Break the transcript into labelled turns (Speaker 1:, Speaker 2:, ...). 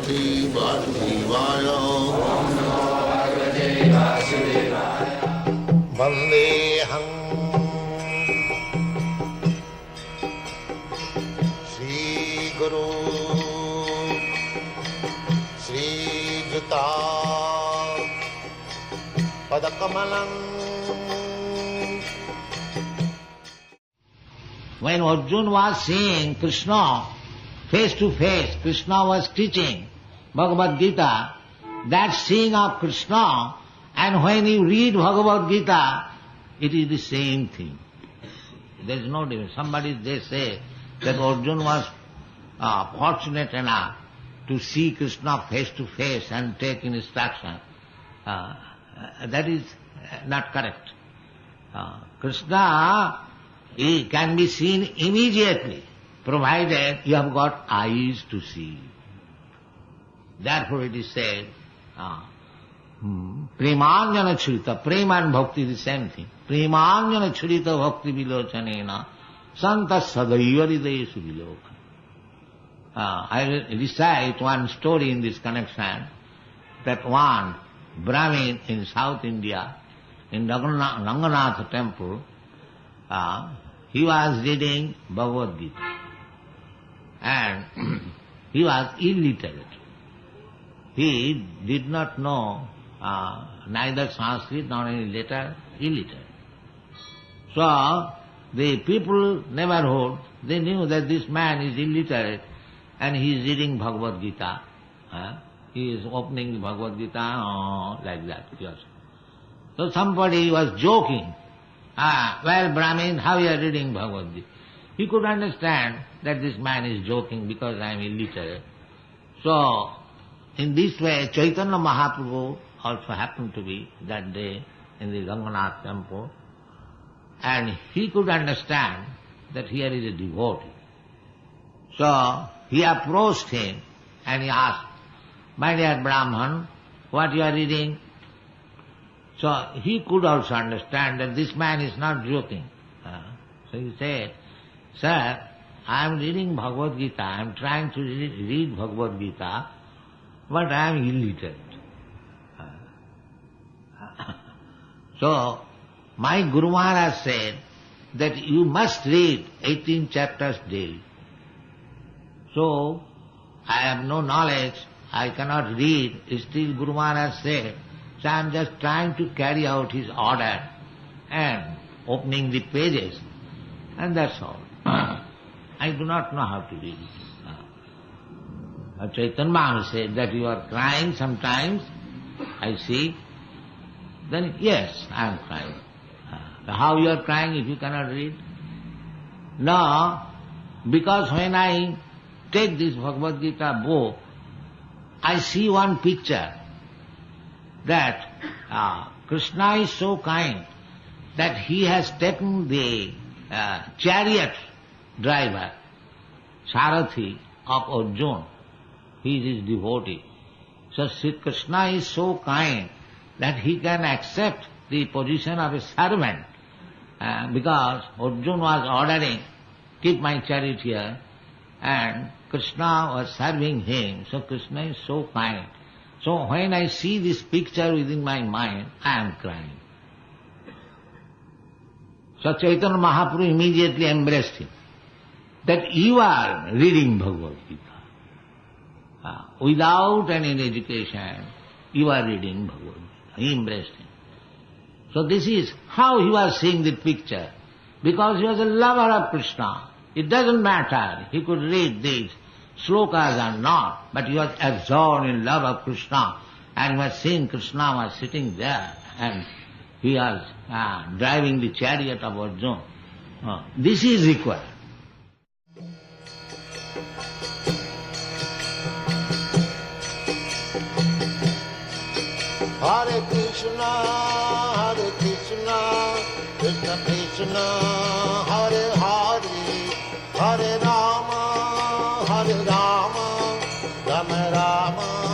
Speaker 1: Bhagavate Vasudevaya. Vandeham Shri Guru Shri Juta Padakamalam.
Speaker 2: When Arjuna was seeing Krishna face to face, Krishna was teaching Bhagavad Gita, that seeing of Krishna, and when you read Bhagavad Gita, it is the same thing. There is no difference. Somebody, they say that Arjuna was fortunate enough to see Krishna face to face and take instruction. That is not correct. Krishna, he can be seen immediately, provided you have got eyes to see. Therefore it is said, Premanjana churita, prema and bhakti is the same thing. Premanjana churita bhakti vilochanena, santa sadaiva hridayeshu vilokana. I recite one story in this connection, that one Brahmin in South India, in Ranganath temple, he was reading Bhagavad Gita, and he was illiterate. He did not know neither Sanskrit nor any letter, illiterate. So the people neighborhood, they knew that this man is illiterate and he is reading Bhagavad Gita. He is opening Bhagavad Gita like that. Yes. So somebody was joking. Well, Brahmin, how you are reading Bhagavad Gita? He could understand that this man is joking because I am illiterate. So, in this way, Chaitanya Mahaprabhu also happened to be that day in the Ranganath temple, and he could understand that here is a devotee. So, he approached him and he asked, "My dear Brahman, what you are reading?" So he could also understand that this man is not joking. So he said, "Sir, I am reading Bhagavad Gita, I am trying to read Bhagavad Gita, but I am illiterate. So my Guru Maharaj said that you must read 18 chapters daily. So I have no knowledge, I cannot read, still Guru Maharaj said, so I am just trying to carry out his order and opening the pages, and that's all. I do not know how to read it." Chaitanya Mahaprabhu said that you are crying sometimes, I see. Then yes, I am crying. How you are crying if you cannot read? No, because when I take this Bhagavad Gita book, I see one picture that Krishna is so kind that he has taken the chariot driver, Sarathi of Arjuna. He is his devotee. So Sri Krishna is so kind that he can accept the position of a servant, because Arjuna was ordering, "Keep my chariot here," and Krishna was serving him. So Krishna is so kind. So when I see this picture within my mind, I am crying. So Chaitanya Mahaprabhu immediately embraced him, that you are reading Bhagavad Gita. Without any education, you are reading Bhagavad Gita. He embraced him. So this is how he was seeing the picture. Because he was a lover of Krishna. It doesn't matter, he could read these slokas or not, but he was absorbed in love of Krishna, and he was seeing Krishna was sitting there, and he was driving the chariot of Arjuna. This is required.
Speaker 1: Hare Krishna, Krishna Krishna, Hare Hare, Hare Rama, Rama Rama